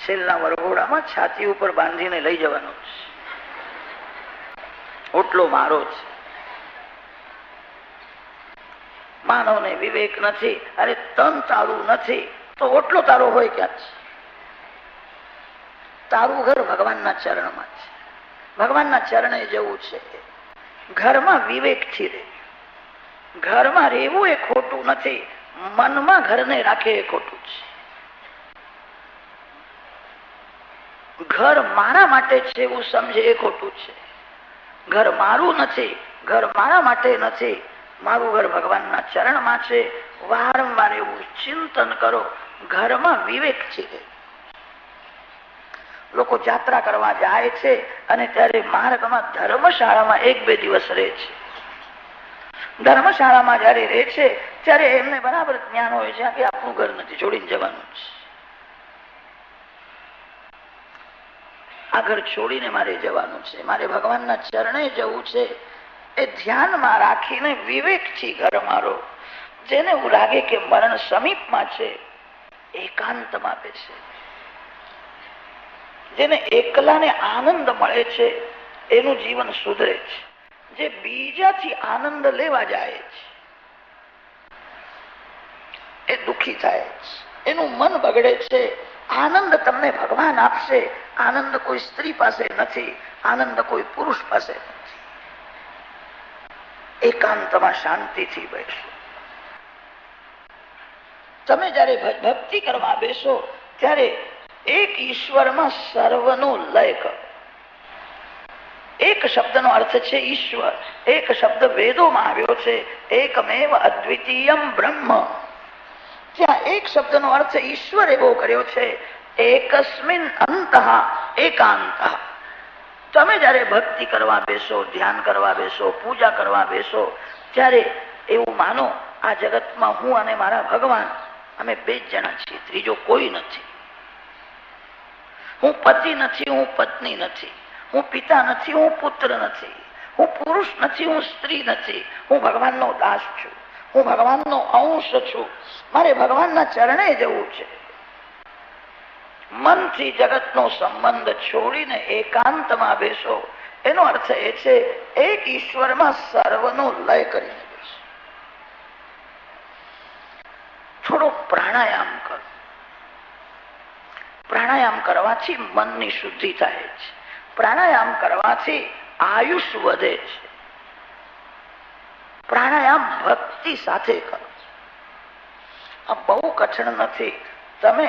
છેલ્લા વરઘોડામાં છાતી ઉપર બાંધીને લઈ જવાનો છે. ઓટલો મારો છે. માનવને વિવેક નથી. અરે તન તારું નથી તો ઓટલો તારો હોય ક્યાં છે? તારું ઘર ભગવાનના ચરણમાં છે. ભગવાનના ચરણે જવું છે. ઘરમાં વિવેકથી રહે. ઘરમાં રહેવું એ ખોટું નથી. મનમાં ઘરને રાખે એ ખોટું છે. ઘર મારા માટે છે એવું સમજે એ ખોટું છે. ઘર મારું નથી, ઘર મારા માટે નથી, મારું ઘર ભગવાનના ચરણમાં છે. વારંવાર એવું ચિંતન કરો. ઘરમાં વિવેક છે. લોકો યાત્રા કરવા જાય છે અને ત્યારે માર્ગમાં ધર્મશાળામાં 1-2 દિવસ રહે છે. ધર્મશાળામાં જયારે રહે છે ત્યારે એમને બરાબર જ્ઞાન હોય છે કે આપણું ઘર નથી, છોડીને જવાનું છે. આ ઘર છોડીને મારે જવાનું છે, મારે ભગવાનના ચરણે જવું છે. એ ધ્યાનમાં રાખીને વિવેકથી ઘર મારો. જેને એવું લાગે કે મરણ સમીપમાં છે, એકાંતમાં બેસે. જેને એકલાને આનંદ મળે છે એનું જીવન સુધરે છે. જે બીજાથી આનંદ લેવા જાય છે એ દુઃખી થાય છે, એનું મન બગડે છે. આનંદ તમને ભગવાન આપશે. આનંદ કોઈ સ્ત્રી પાસે નથી, આનંદ કોઈ પુરુષ પાસે નથી. એકાંતમાં શાંતિથી બેસો. તમે જયારે ભક્તિ કરવા બેસો ત્યારે એક ઈશ્વરમાં સર્વનો લય કરો. એક શબ્દનો અર્થ છે ઈશ્વર. એક શબ્દ વેદોમાં આવ્યો છે, એકમેવ અદ્વિતીયમ બ્રહ્મ. ત્યાં એક શબ્દનો અર્થ ઈશ્વર એવો કર્યો છે, એકસ્મિન અંતઃ એકાંત. તમે જયારે ભક્તિ કરવા બેસો, ધ્યાન કરવા બેસો, પૂજા કરવા બેસો ત્યારે એવું માનો આ જગતમાં હું અને મારા ભગવાન અમે 2 જ જણા છીએ, ત્રીજો કોઈ નથી. હું પતિ નથી, હું પત્ની નથી, હું પિતા નથી, હું પુત્ર નથી, હું પુરુષ નથી, હું સ્ત્રી નથી. હું ભગવાનનો દાસ છું, હું ભગવાનનો અંશ છું. મારે ભગવાનના ચરણે જવું છે. મનથી જગતનો સંબંધ છોડીને એકાંતમાં બેસો. એનો અર્થ એ છે એક ઈશ્વરમાં સર્વનો લય કરીને બેસો. થોડો પ્રાણાયામ કરો. પ્રાણાયામ કરવાથી મનની શુદ્ધિ થાય છે. પ્રાણાયામ કરવાથી આયુષ વધે છે. પ્રાણાયામ ભક્તિ સાથે કરો. આ બહુ કઠણ નથી. તમે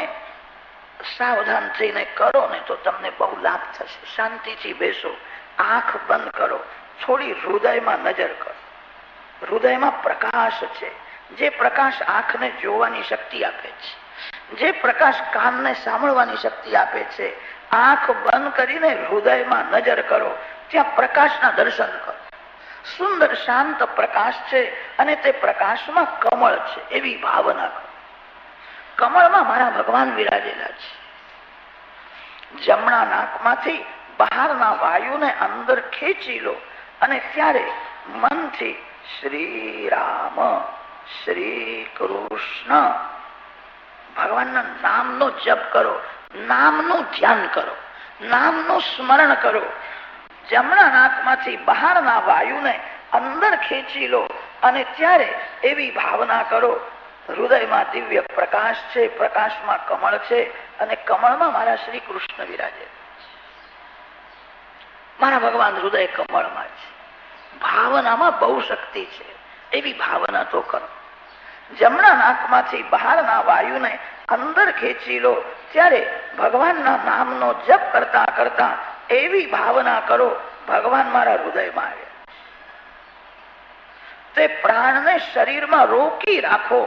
સાવધાન થઈને કરો ને તો તમને બહુ લાભ થશે. શાંતિથી બેસો, આંખ બંધ કરો, થોડી હૃદયમાં નજર કરો. હૃદયમાં પ્રકાશ છે. જે પ્રકાશ આંખને જોવાની શક્તિ આપે છે, જે પ્રકાશ કાનને સાંભળવાની શક્તિ આપે છે. આંખ બંધ કરીને હૃદયમાં નજર કરો. ત્યાં પ્રકાશના દર્શન કરો. સુંદર શાંત પ્રકાશ છે અને તે પ્રકાશમાં કમળ છે એવી ભાવના કરો. કમળમાં મારા ભગવાન વિરાજેલા છે. જમણા નાકમાંથી બહારના વાયુને અંદર ખેંચી લો અને ત્યારે મનથી શ્રી રામ, શ્રી કૃષ્ણ ભગવાનના નામનો જપ કરો. નામનું ધ્યાન કરો, નામનું સ્મરણ કરો. જમણા નાકમાંથી બહારના વાયુને અંદર ખેંચી લો અને ત્યારે એવી ભાવના કરો હૃદયમાં દિવ્ય પ્રકાશ છે, પ્રકાશમાં કમળ છે અને કમળમાં મારા શ્રી કૃષ્ણ વિરાજે. મારા ભગવાન હૃદય કમળમાં છે. ભાવનામાં બહુ શક્તિ છે એવી ભાવના તો કરો. જમણા નાકમાંથી બહારના વાયુને અંદર ખેંચી લો ત્યારે ભગવાનના નામનો જપ કરતા કરતા એવી ભાવના કરો ભગવાન મારા હૃદયમાં આવે. તે પ્રાણને શરીરમાં રોકી રાખો.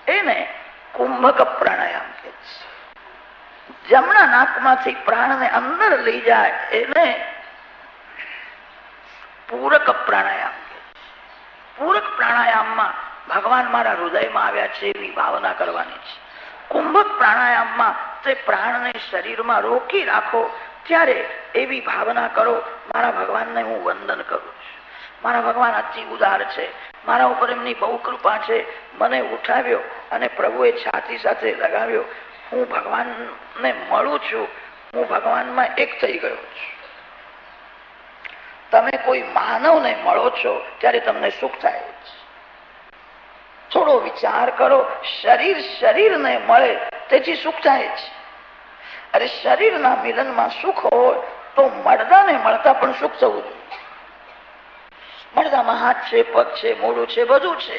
એને કુંભક પ્રાણાયામ કહે છે. જમણા નાકમાંથી પ્રાણને અંદર લઈ જાય એને પૂરક પ્રાણાયામ કહે છે. પૂરક પ્રાણાયામમાં ભગવાન મારા હૃદયમાં આવ્યા છે એવી ભાવના કરવાની છે. કુંભક પ્રાણાયામમાં તે પ્રાણને શરીરમાં રોકી રાખો ત્યારે એવી ભાવના કરો મારા ભગવાનને હું વંદન કરું છું. મારા ભગવાન અતિ ઉદાર છે, મારા ઉપર એમની બહુ કૃપા છે. મને ઉઠાવ્યો અને પ્રભુએ છાતી સાથે લગાવ્યો. હું ભગવાનને મળું છું, હું ભગવાનમાં એક થઈ ગયો છું. તમે કોઈ માનવને મળો છો ત્યારે તમને સુખ થાય છે. થોડો વિચાર કરો, શરીર શરીરને મળે તેથી સુખ થાય છે. અરે શરીરના મિલનમાં સુખ હોય તો મળદાને મળતા પણ સુખ થવું જોઈએ. મળદામાં હાથ છે, પગ છે, મોઢું છે, બધું છે.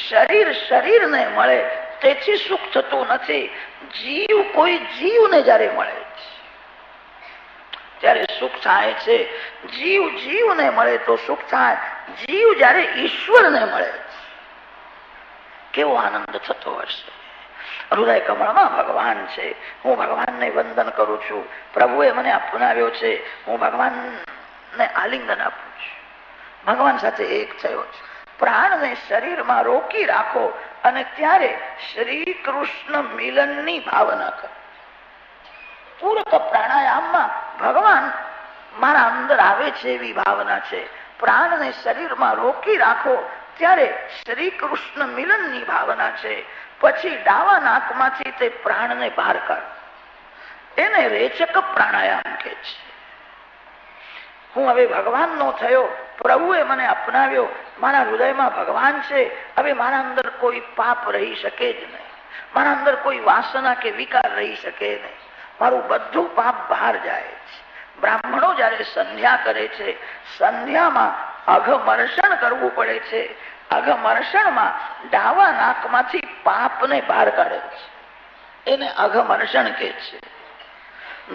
શરીર શરીરને મળે તેથી સુખ થતું નથી. જીવ કોઈ જીવને જયારે મળે છે ત્યારે સુખ થાય છે. જીવ જીવને મળે તો સુખ થાય. જીવ જયારે ઈશ્વરને મળે કેવો આનંદ થતો હશે. હૃદય કમળમાં ભગવાન છે, હું ભગવાનને વંદન કરું છું, પ્રભુએ મને અપનાવ્યો છે, હું ભગવાનને આલિંગન આપું છું, ભગવાન સાથે એક થયો છે. પ્રાણને શરીરમાં રોકી રાખો અને ત્યારે શ્રી કૃષ્ણ મિલનની ભાવના કરો. પૂરક પ્રાણાયામમાં ભગવાન મારા અંદર આવે છે એવી ભાવના છે. પ્રાણને શરીરમાં રોકી રાખો ત્યારે શ્રી કૃષ્ણ મિલનની ભાવના છે. પછી ડાવા નાકમાંથી તે પ્રાણને બહાર કાઢો, એને રેચક પ્રાણાયામ કે છે. હું હવે ભગવાનનો થયો, પ્રભુએ મને અપનાવ્યો, મારા હૃદયમાં ભગવાન છે. હવે મારા અંદર કોઈ પાપ રહી શકે જ નહીં, મારા અંદર કોઈ વાસના કે વિકાર રહી શકે નહીં. મારું બધું પાપ બહાર જાય છે. બ્રાહ્મણો જયારે સંધ્યા કરે છે, સંધ્યામાં અઘમર્ષણ કરવું પડે છે. અઘમર્ષણમાં ડાવા નાકમાંથી પાપને બહાર કાઢે છે, એને અઘમર્ષણ કે છે.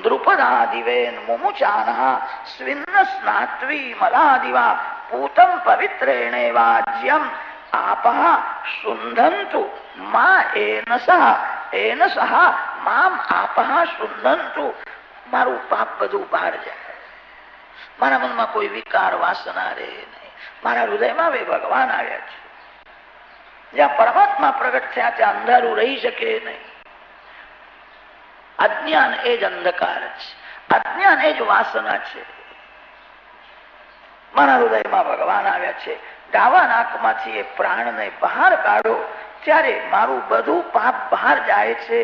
દ્રુપદાદિવેન મુમુચાનઃ સ્વિન્ન સ્નાત્વી મલાદિવા પૂતમ પવિત્રેણે વાજ્યમ આપઃ શુંધંતુ મા એન સહ મામ આપઃ શુંધંતુ. મારું પાપ બધું બહાર જાય, મારા મનમાં કોઈ વિકાર વાસના રહે નહીં. મારા હૃદયમાં હવે ભગવાન આવ્યા છે. જ્યાં પરમાત્મા પ્રગટ થયા ત્યાં અંધારું રહી શકે નહીં. અજ્ઞાન એ જ અંધકાર છે, અજ્ઞાન એ જ વાસના છે. મારા હૃદયમાં ભગવાન આવ્યા છે. ડાવા નાકમાંથી એ પ્રાણને બહાર કાઢો ત્યારે મારું બધું પાપ બહાર જાય છે.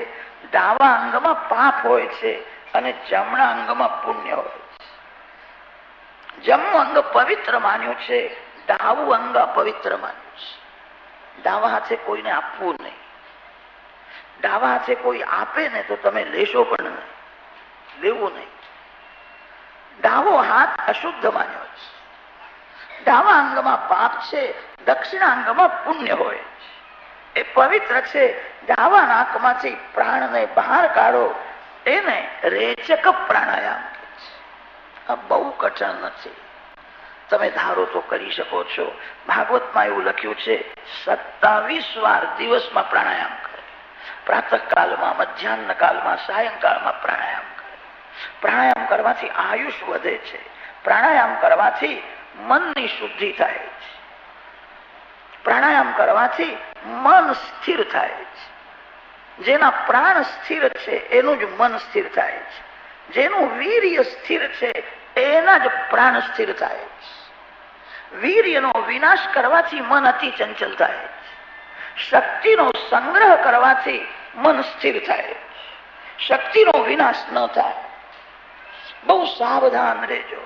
ડાવા અંગમાં પાપ હોય છે અને જમણા અંગમાં પુણ્ય હોય છે. જમણું અંગ પવિત્ર માન્યું છે, ડાવું અંગ અપવિત્ર માન્યું છે. ડાવા હાથે કોઈને આપવું નહીં. ડાવા હાથે કોઈ આપે ને તો તમે લેશો પણ નહીં, લેવું નહીં. ડાવો હાથ અશુદ્ધ માન્યો છે. ડાવા અંગમાં પાપ છે, દક્ષિણ અંગમાં પુણ્ય હોય છે. એ પવિત્ર છે. ડાવા નાકમાંથી પ્રાણને બહાર કાઢો, એને રેચક પ્રાણાયામ કહે છે. આ બહુ કઠણ નથી, તમે ધારો તો કરી શકો છો. ભાગવતમાં એવું લખ્યું છે 27 વાર દિવસમાં પ્રાણાયામ કરે. પ્રાતઃ કાળમાં, મધ્યાહન કાળમાં, સાયંકાળમાં પ્રાણાયામ કરે. પ્રાણાયામ કરવાથી આયુષ વધે છે. પ્રાણાયામ કરવાથી મનની શુદ્ધિ થાય છે. પ્રાણાયામ કરવાથી મન સ્થિર થાય છે. જેના પ્રાણ સ્થિર છે એનું જ મન સ્થિર થાય છે. જેનું વીર્ય સ્થિર છે એના જ પ્રાણ સ્થિર થાય છે. વીર્યનો વિનાશ કરવાથી મન અતિ ચંચલ થાય છે. શક્તિનો સંગ્રહ કરવાથી મન સ્થિર થાય. શક્તિનો વિનાશ ન થાય. બહુ સાવધાન રહેજો.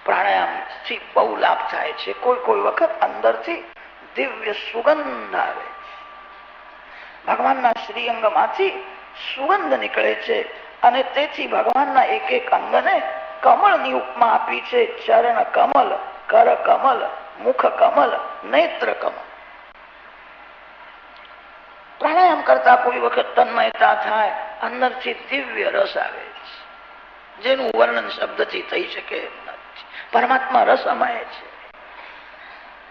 પ્રાણાયામથી બહુ લાભ થાય છે. કોઈ કોઈ વખત અંદરથી દિવ્ય સુગંધ આવે છે. ભગવાનના શ્રીઅંગમાંથી સુગંધ નીકળે છે અને તેથી ભગવાનના એક એક અંગને કમળની ઉપમા આપી છે. ચરણ કમલ, કર કમલ, મુખ કમલ, નેત્ર કમલ. પ્રાણાયામ કરતા કોઈ વખત તન્મયતા થાય, અંદરથી દિવ્ય રસ આવે છે જેનું વર્ણન શબ્દથી થઈ શકે એમ નથી. પરમાત્મા રસમય છે.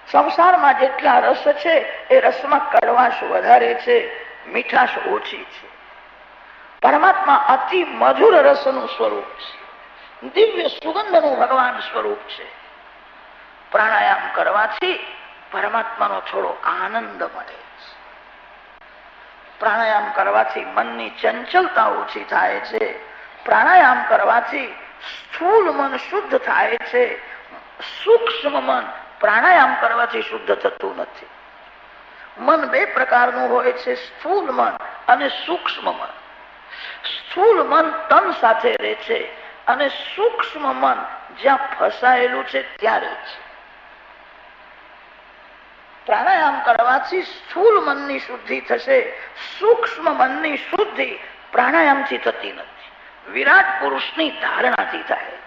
સંસારમાં જેટલા રસ છે એ રસમાં કડવાશ વધારે છે, મીઠાશ ઓછી છે. પરમાત્મા અતિ મધુર રસનું સ્વરૂપ છે. દિવ્ય સુગંધનું ભગવાન સ્વરૂપ છે. પ્રાણાયામ કરવાથી પરમાત્માનો થોડો આનંદ મળે છે. પ્રાણાયામ કરવાથી મનની ચંચલતા ઓછી થાય છે. પ્રાણાયામ કરવાથી સ્થૂળ મન શુદ્ધ થાય છે. સૂક્ષ્મ મન પ્રાણાયામ કરવાથી શુદ્ધ થતું નથી. મન બે પ્રકારનું હોય છે, સ્થૂલ મન અને સૂક્ષ્મ મન. સ્થૂલ મન તન સાથે રહે છે અને સૂક્ષ્મ મન જ્યાં ફસાયેલું છે ત્યાં રહે છે. પ્રાણાયામ કરવાથી સ્થૂલ મનની શુદ્ધિ થશે. સૂક્ષ્મ મનની શુદ્ધિ પ્રાણાયામથી થતી નથી, વિરાટ પુરુષની ધારણાથી થાય.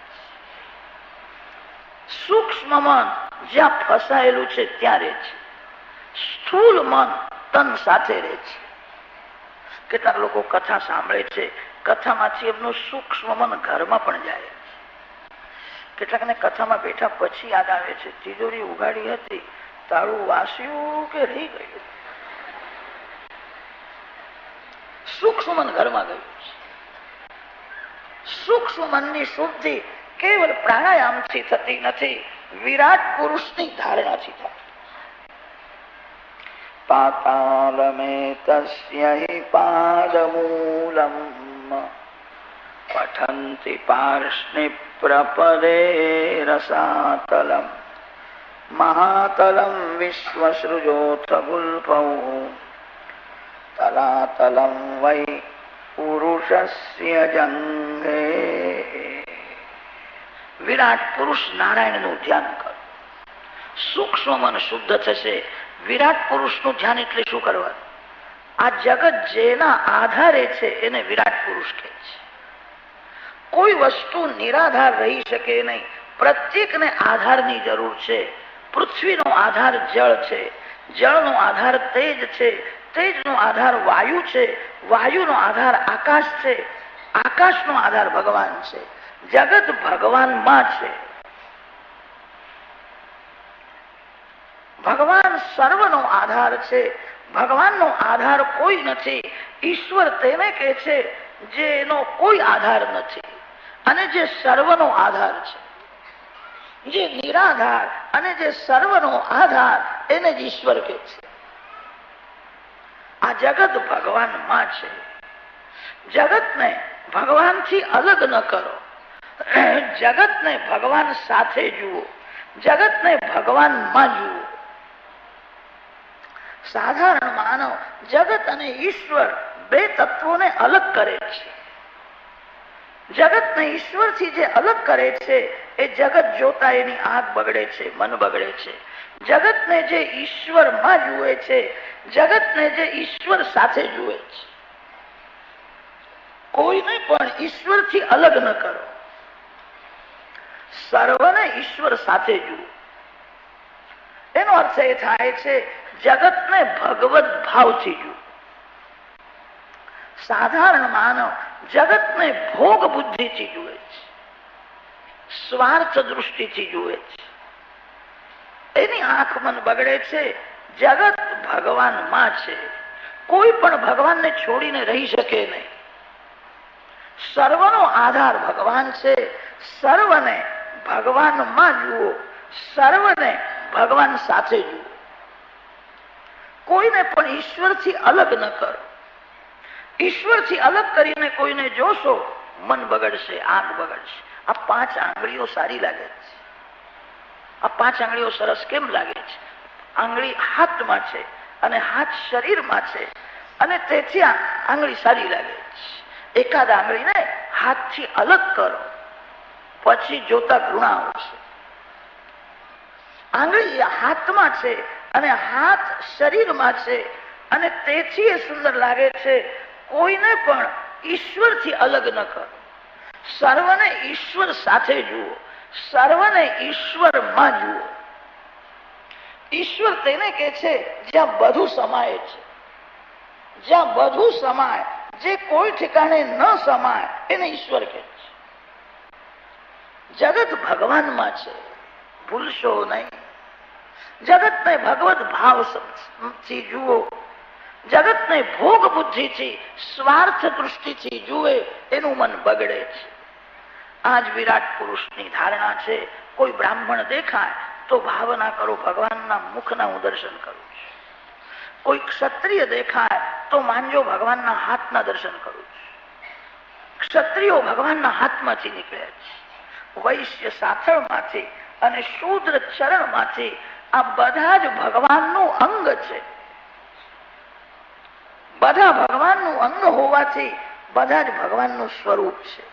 સૂક્ષ્મ મન જ્યાં ફસાયેલું છે ત્યાં રહે છે, સ્થૂલ મન તન સાથે રહે છે. કેટલાક લોકો કથા સાંભળે છે, કથામાંથી એમનું સૂક્ષ્મ મન ઘરમાં પણ જાય. કેટલાકને કથામાં બેઠા પછી યાદ આવે છે, તિજોરી ઉઘાડી હતી, તાળું વાસ્યું કે રહી ગયું. સૂક્ષ્મ મન ઘરમાં ગયું છે. સૂક્ષ્મ મનની શુદ્ધિ કેવલ પ્રાણાયામથી થતી નથી, વિરાટ પુરુષની ધારણાથી થાય. પાતાલમેતસ્ય હિ પાદમૂલમ પઠન્તિ પાર્ષ્ણિ પ્રપદે રસાતલમ મહાતલમ વિશ્વસૃજોથ ગુલ્પૌ તલાતલમ વૈ પુરુષસ્ય જંઘે. વિરાટ પુરુષ નારાયણનું ધ્યાન કરો, સૂક્ષ્મ મન શુદ્ધ થશે. વિરાટ પુરુષનું ધ્યાન એટલે શું કરવાનું? આ જગત જેના આધારે છે એને વિરાટ પુરુષ કહે છે. કોઈ વસ્તુ નિરાધાર રહી શકે નહીં, પ્રત્યેકને આધારની જરૂર છે. પૃથ્વીનો આધાર જળ છે, જળનો આધાર તેજ છે, તેજનો આધાર વાયુ છે, વાયુનો આધાર આકાશ છે, આકાશનો આધાર ભગવાન છે. જગત ભગવાનમાં છે. ભગવાન સર્વનો આધાર છે. ભગવાનનો આધાર કોઈ નથી. ઈશ્વર તેને કહે છે જેનો કોઈ આધાર નથી અને જે સર્વનો આધાર છે. જે નિરાધાર અને જે સર્વનો આધાર એને જ ઈશ્વર કહે છે. આ જગત ભગવાનમાં છે. જગતને ભગવાનથી અલગ ન કરો. જગતને ભગવાન સાથે જુઓ, જગતને ભગવાનમાં જુઓ. સાધારણ માનવ જગત અને ઈશ્વર બે તત્વોને અલગ કરે છે. જગતને ઈશ્વરથી જે અલગ કરે છે એ જગત જોતા એની આંખ બગડે છે, મન બગડે છે. જગતને જે ઈશ્વરમાં જુએ છે, જગતને જે ઈશ્વર સાથે જુએ છે. કોઈને પણ ઈશ્વરથી અલગ ન કરો, સર્વને ઈશ્વર સાથે જુઓ. એનો અર્થ એ થાય છે જગતને ભગવત ભાવથી જુઓ. સાધારણ માનવ જગતને ભોગ બુદ્ધિથી જુએ છે, સ્વાર્થ દૃષ્ટિથી જુએ છે. એની આંખ મન બગડે છે. જગત ભગવાનમાં છે. કોઈ પણ ભગવાનને છોડીને રહી શકે નહીં. સર્વનો આધાર ભગવાન છે. સર્વને ભગવાનમાં જુઓ, સર્વને ભગવાન સાથે જુઓ. કોઈને પણ ઈશ્વરથી અલગ ન કરો. ઈશ્વરથી અલગ કરીને કોઈને જોશો, મન બગડશે, આંખ બગડશે. આ 5 આંગળીઓ સારી લાગે છે. આ 5 આંગળીઓ સરસ કેમ લાગે છે? આંગળી હાથમાં છે અને હાથ શરીરમાં છે અને તેથી આ આંગળી સારી લાગે છે. એકાદ આંગળીને હાથથી અલગ કરો, પછી જોતા ઘૃણા આવશે. આંગળી હાથમાં છે અને હાથ શરીરમાં છે અને તેથી એ સુંદર લાગે છે. કોઈને પણ ઈશ્વરથી અલગ ન કરો. સર્વને ઈશ્વર સાથે જુઓ, સર્વને ઈશ્વરમાં જુઓ. ઈશ્વર તેને કહે છે જ્યાં બધું સમાય છે. જ્યાં બધું સમાય, જે કોઈ ઠેકાણે ન સમાય એને ઈશ્વર કહે છે. જગત ભગવાનમાં છે, ભૂલશો નહીં. જગતને ભગવત ભાવથી જુઓ. જગતને ભોગ બુદ્ધિથી, સ્વાર્થ દૃષ્ટિથી જુએ એનું મન બગડે છે. આજ વિરાટ પુરુષની ધારણા છે. કોઈ બ્રાહ્મણ દેખાય તો ભાવના કરો ભગવાનના મુખના હું દર્શન કરું છું. કોઈ ક્ષત્રિય દેખાય તો માનજો ભગવાનના હાથના દર્શન કરું છું. ક્ષત્રિયો ભગવાનના હાથમાંથી નીકળ્યા છે. વૈશ્ય સાથળમાંથી અને શૂદ્ર ચરણમાંથી. આ બધા જ ભગવાનનું અંગ છે. બધા ભગવાનનું અંગ હોવાથી બધા જ ભગવાનનું સ્વરૂપ છે.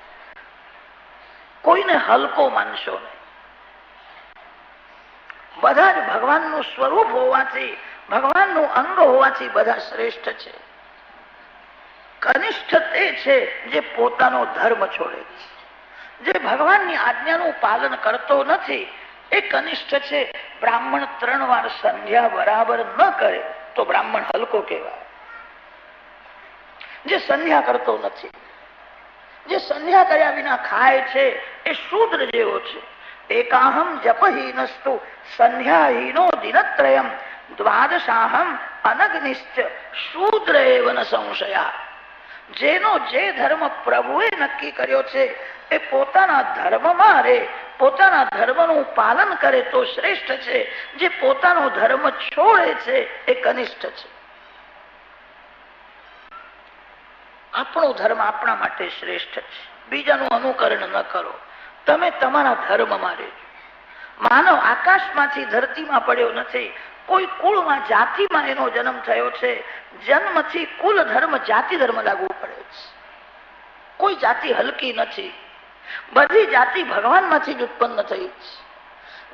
કોઈને હલકો માનશો નહીં. બધા જ ભગવાનનું સ્વરૂપ હોવાથી, ભગવાનનું અંગ હોવાથી બધા શ્રેષ્ઠ છે. કનિષ્ઠ તે છે જે પોતાનો ધર્મ છોડે છે, જે ભગવાનની આજ્ઞાનું પાલન કરતો નથી એ કનિષ્ઠ છે. બ્રાહ્મણ 3 વાર સંધ્યા બરાબર ન કરે તો બ્રાહ્મણ હલકો કહેવાય. જે સંધ્યા કરતો નથી, જે સંધ્યા કર્યા વિના ખાય છે એ શૂદ્ર જેવો છે. એકાહમ જપહીનસ્તુ સંધ્યાહીનો દિનત્રયમ દ્વાદશાહમ અનગ્નિશ્ચ શૂદ્ર એવ ન સંશયા. જેનો જે ધર્મ પ્રભુએ નક્કી કર્યો છે એ પોતાના ધર્મમાં રહે, પોતાના ધર્મનું પાલન કરે તો શ્રેષ્ઠ છે. જે પોતાનો ધર્મ છોડે છે એ કનિષ્ઠ છે. આપણો ધર્મ આપણા માટે શ્રેષ્ઠ છે. બીજાનું અનુકરણ ન કરો. તમે તમારા ધર્મમાં રહેજો. માનવ આકાશમાંથી ધરતીમાં પડ્યો નથી. કોઈ કુળમાં જાતિમાં એનો જન્મ થયો છે. જન્મથી કુલ ધર્મ જાતિ ધર્મ લાગુ પડે છે. કોઈ જાતિ હલકી નથી. બધી જાતિ ભગવાનમાંથી જ ઉત્પન્ન થઈ છે.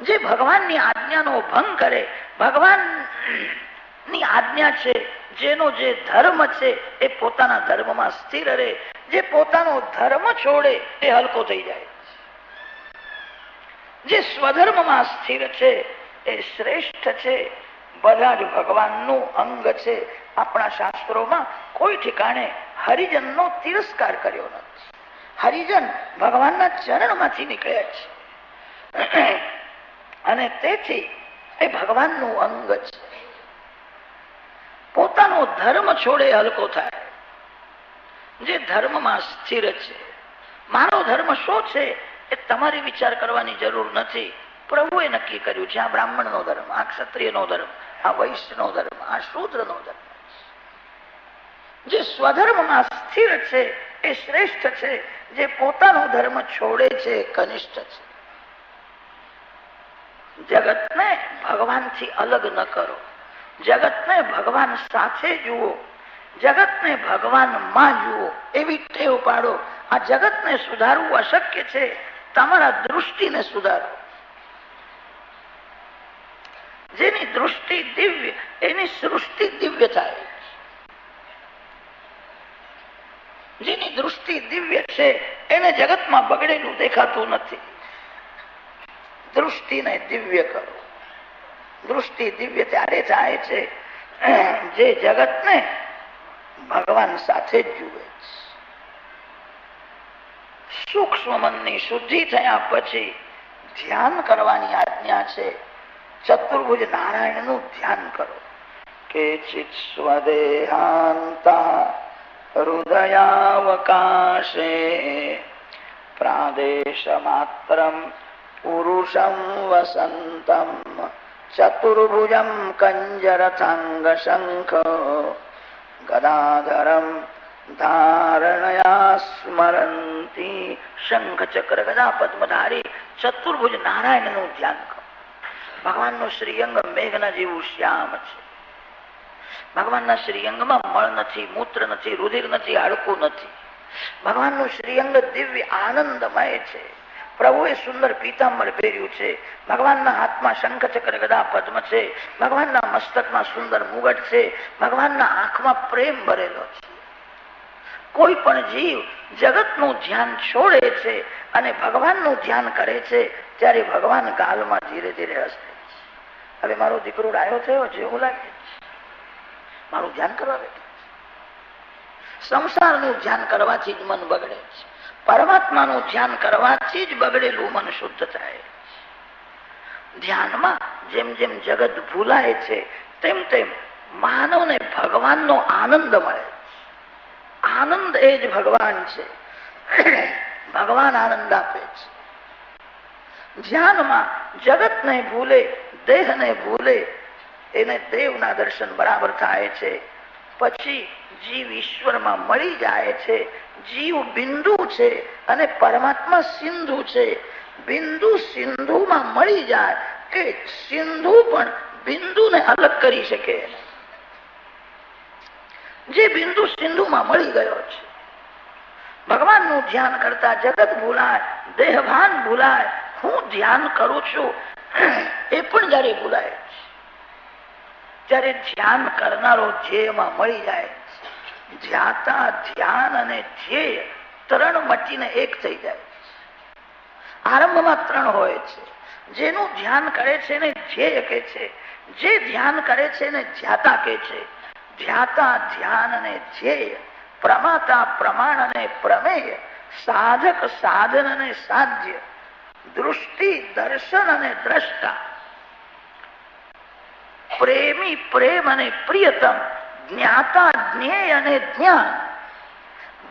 જે ભગવાનની આજ્ઞાનો ભંગ કરે, ભગવાનની આજ્ઞા છે, જેનો જે ધર્મ છે એ પોતાના ધર્મમાં સ્થિર રહે. જે પોતાનો ધર્મ છોડે એ હલકો થઈ જાય. જે સ્વધર્મમાં સ્થિર છે એ શ્રેષ્ઠ છે. બધા જ ભગવાનનું અંગ છે. આપણા શાસ્ત્રોમાં કોઈ ઠેકાણે હરિજનનો તિરસ્કાર કર્યો નથી. હરિજન ભગવાનના ચરણમાંથી નીકળ્યા છે અને તેથી એ ભગવાનનું અંગ છે. પોતાનો ધર્મ છોડે હલકો થાય. જે ધર્મમાં સ્થિર છે. મારો ધર્મ શું છે એ તમારે વિચાર કરવાની જરૂર નથી. પ્રભુએ નક્કી કર્યું છે. આ બ્રાહ્મણનો ધર્મ, આ ક્ષત્રિયનો ધર્મ, આ વૈશ્યનો ધર્મ, આ શૂદ્રનો ધર્મ. જે સ્વધર્મમાં સ્થિર છે એ શ્રેષ્ઠ છે. જે પોતાનો ધર્મ છોડે છે એ કનિષ્ઠ છે. જગતને ભગવાનથી અલગ ન કરો. જગતને ભગવાન સાથે જુઓ. જગતને ભગવાનમાં જુઓ. એવી ટેવ પાડો. આ જગતને સુધારવું અશક્ય છે. તમારા દૃષ્ટિને સુધારો. જેની દૃષ્ટિ દિવ્ય એની સૃષ્ટિ દિવ્ય થાય. જેની દૃષ્ટિ દિવ્ય છે એને જગતમાં બગડેલું દેખાતું નથી. દૃષ્ટિને દિવ્ય કરો. દૃષ્ટિ દિવ્ય ત્યારે થાય છે જે જગતને ભગવાન સાથે જ જુએ છે. સૂક્ષ્મ મનની શુદ્ધિ થયા પછી ધ્યાન કરવાની આજ્ઞા છે. ચતુર્ભુજ નારાયણનું ધ્યાન કરો. કેચિત સ્વદેહાંતા હૃદયાવકાશે પ્રાદેશ માત્રમ પુરુષમ વસંતમ ચતુર્ભુજમ કંજરથાંગ શંખ ગદાધરમ ધારણયા સ્મરંતી. શંખ ચક્ર ગદા પદ્મધારી ચતુર્ભુજ નારાયણનું ધ્યાન કરો. ભગવાનનું શ્રીઅંગ મેઘના જેવું શ્યામ છે. ભગવાનના શ્રીઅંગમાં મળ નથી, મૂત્ર નથી, રુધિર નથી, હાડકું નથી. ભગવાનનું શ્રીઅંગ દિવ્ય આનંદમય છે. પ્રભુએ સુંદર પીતાંબર પહેર્યું છે. ભગવાનના હાથમાં શંખ ચક્ર ગદા પદ્મ છે. ભગવાનના મસ્તકમાં સુંદર મુગટ છે. ભગવાનના આંખમાં પ્રેમ ભરેલો છે. કોઈ પણ જીવ જગતનું ધ્યાન છોડે છે અને ભગવાનનું ધ્યાન કરે છે ત્યારે ભગવાન ગાલમાં ધીરે ધીરે હસે. હવે મારો દીકરો ડાયો થયો જેવું લાગે, મારું ધ્યાન કરવા બેઠો. સંસારનું ધ્યાન કરવાથી જ મન બગડે છે. પરમાત્માનું ધ્યાન કરવાથી જ બગડેલું મન શુદ્ધ થાય. ધ્યાનમાં જેમ જેમ જગત ભૂલાય છે તેમ તેમ માનવને ભગવાનનો આનંદ મળે. આનંદ એ જ ભગવાન છે. ભગવાન આનંદ આપે છે. ધ્યાનમાં જગતને ભૂલે, દેહને ભૂલે, એને દેવના દર્શન બરાબર થાય છે. પછી જીવ ઈશ્વરમાં મળી જાય છે. જીવ બિંદુ છે અને પરમાત્મા સિંધુ છે. બિંદુ સિંધુમાં મળી જાય કે સિંધુ પણ બિંદુને અલગ કરી શકે. જે બિંદુ સિંધુમાં મળી ગયો છે. ભગવાનનું ધ્યાન કરતા જગત ભૂલાય, દેહભાન ભૂલાય, હું ધ્યાન કરું છું એ પણ જયારે ભૂલાય ત્યારે ધ્યાન કરનારો ધ્યેયમાં મળી જાય. ધ્યાતા, ધ્યાન અને ધ્યેય ત્રણ મટીને એક થઈ જાય. આરંભમાં ત્રણ હોય છે. જેનું ધ્યાન કરે છે ને ધ્યેય કે છે, જે ધ્યાન કરે છે ને ધ્યાતા કે છે. ધ્યાતા, ધ્યાન અને ધ્યેય, પ્રમાતા, પ્રમાણ અને પ્રમેય, સાધક, સાધન અને સાધ્ય, દૃષ્ટિ, દર્શન અને દ્રષ્ટા, પ્રેમી, પ્રેમ અને પ્રિયતમ, જ્ઞાતા, જ્ઞેય અને જ્ઞાન,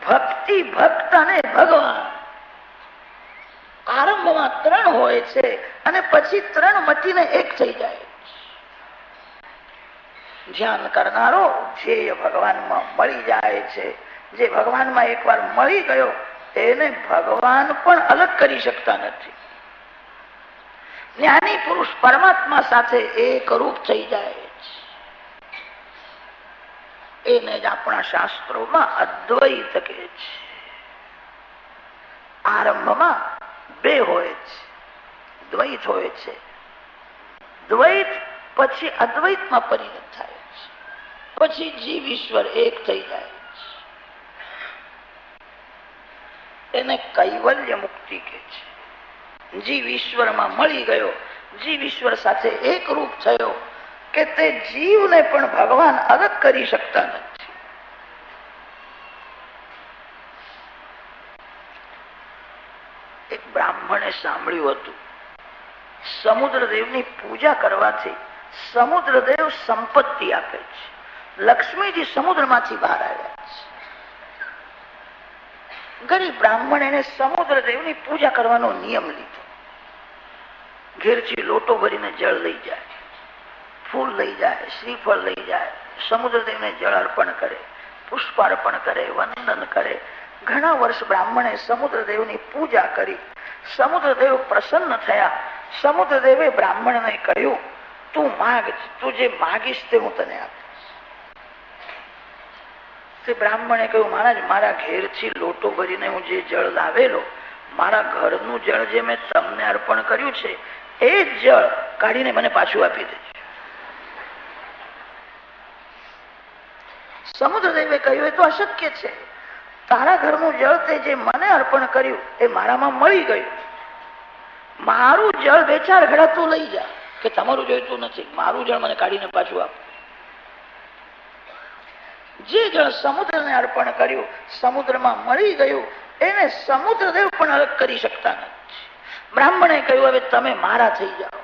ભક્તિ, ભક્ત અને ભગવાન. આરંભમાં ત્રણ હોય છે અને પછી ત્રણ મટીને એક થઈ જાય. ધ્યાન કરનારો ધ્યેય ભગવાનમાં મળી જાય છે. જે ભગવાનમાં એકવાર મળી ગયો એને ભગવાન પણ અલગ કરી શકતા નથી. જ્ઞાની પુરુષ પરમાત્મા સાથે એક રૂપ થઈ જાય છે. એને જ આપણા શાસ્ત્રોમાં અદ્વૈત કહે છે. આરંભમાં બે હોય છે, દ્વૈત હોય છે. દ્વૈત પછી અદ્વૈતમાં પરિણત થાય છે. પછી જીવ ઈશ્વર એક થઈ જાય છે. એને કૈવલ્ય મુક્તિ કહે છે. જીવ ઈશ્વરમાં મળી ગયો, જીવ ઈશ્વર સાથે એક રૂપ થયો કે તે જીવને પણ ભગવાન અલગ કરી શકતા નથી. એક બ્રાહ્મણે સાંભળ્યું હતું સમુદ્રદેવની પૂજા કરવાથી સમુદ્રદેવ સંપત્તિ આપે છે. લક્ષ્મીજી સમુદ્રમાંથી બહાર આવ્યા છે. ગરીબ બ્રાહ્મણ એને સમુદ્રદેવની પૂજા કરવાનો નિયમ લીધો. ઘેરથી લોટો ભરીને જળ લઈ જાય, ફૂલ લઈ જાય, શ્રીફળ લઈ જાય, સમુદ્રદેવને જળ અર્પણ કરે, પુષ્પ અર્પણ કરે, વંદન કરે. ઘણા વર્ષ બ્રાહ્મણે સમુદ્રદેવની પૂજા કરી. સમુદ્રદેવ પ્રસન્ન થયા. સમુદ્રદેવે બ્રાહ્મણને કહ્યું, તું માગ, તું જે માગીશ તે હું તને આપીશ. તે બ્રાહ્મણે કહ્યું, મહારાજ, મારા ઘેરથી લોટો ભરીને હું જે જળ લાવેલો, મારા ઘરનું જળ જે મેં તમને અર્પણ કર્યું છે એ જ જળ કાઢીને મને પાછું આપી દેજો. સમુદ્રદેવે કહ્યું, એ તો અશક્ય છે. તારા ઘરનું જળ તે જે મને અર્પણ કર્યું એ મારામાં મળી ગયું. મારું જળ બે ચાર ઘડા તું લઈ જા, કે તમારું જોઈતું નથી, મારું જળ મને કાઢીને પાછું આપ. જે જળ સમુદ્રને અર્પણ કર્યું સમુદ્રમાં મળી ગયું, એને સમુદ્રદેવ પણ અલગ કરી શકતા નથી. બ્રાહ્મણે કહ્યું, હવે તમે મારા થઈ જાઓ.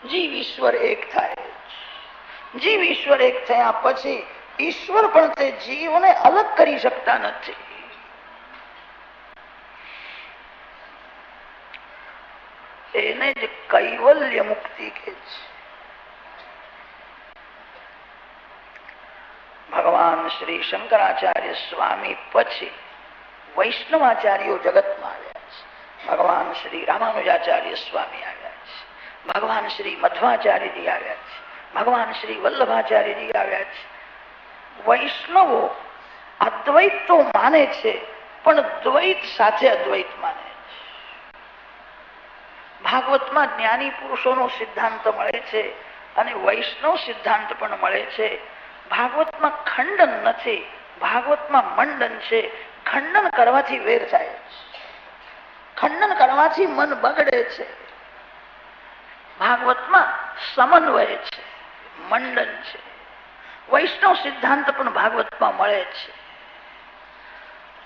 જીવ ઈશ્વર એક થાય. જીવ ઈશ્વર એક થયા પછી ઈશ્વર પણ તે જીવને અલગ કરી શકતા નથી. એને જ કૈવલ્ય મુક્તિ કહે છે. ભગવાન શ્રી શંકરાચાર્ય સ્વામી પછી વૈષ્ણવાચાર્યો જગતમાં આવ્યા છે. ભગવાન શ્રી રામાનુજાચાર્ય સ્વામી આવ્યા છે. ભગવાન શ્રી મધ્વાચાર્યજી આવ્યા છે. ભગવાન શ્રી વલ્લભાચાર્યજી આવ્યા છે. વૈષ્ણવો અદ્વૈત તો માને છે પણ દ્વૈત સાથે અદ્વૈત માને છે. ભાગવતમાં જ્ઞાની પુરુષોનો સિદ્ધાંત મળે છે અને વૈષ્ણવ સિદ્ધાંત પણ મળે છે. ભાગવતમાં ખંડન નથી, ભાગવતમાં મંડન છે. ખંડન કરવાથી વેર થાય છે, ખંડન કરવાથી મન બગડે છે. ભાગવતમાં સમન્વય છે, મંડન છે. વૈષ્ણવ સિદ્ધાંત પણ ભાગવતમાં મળે છે.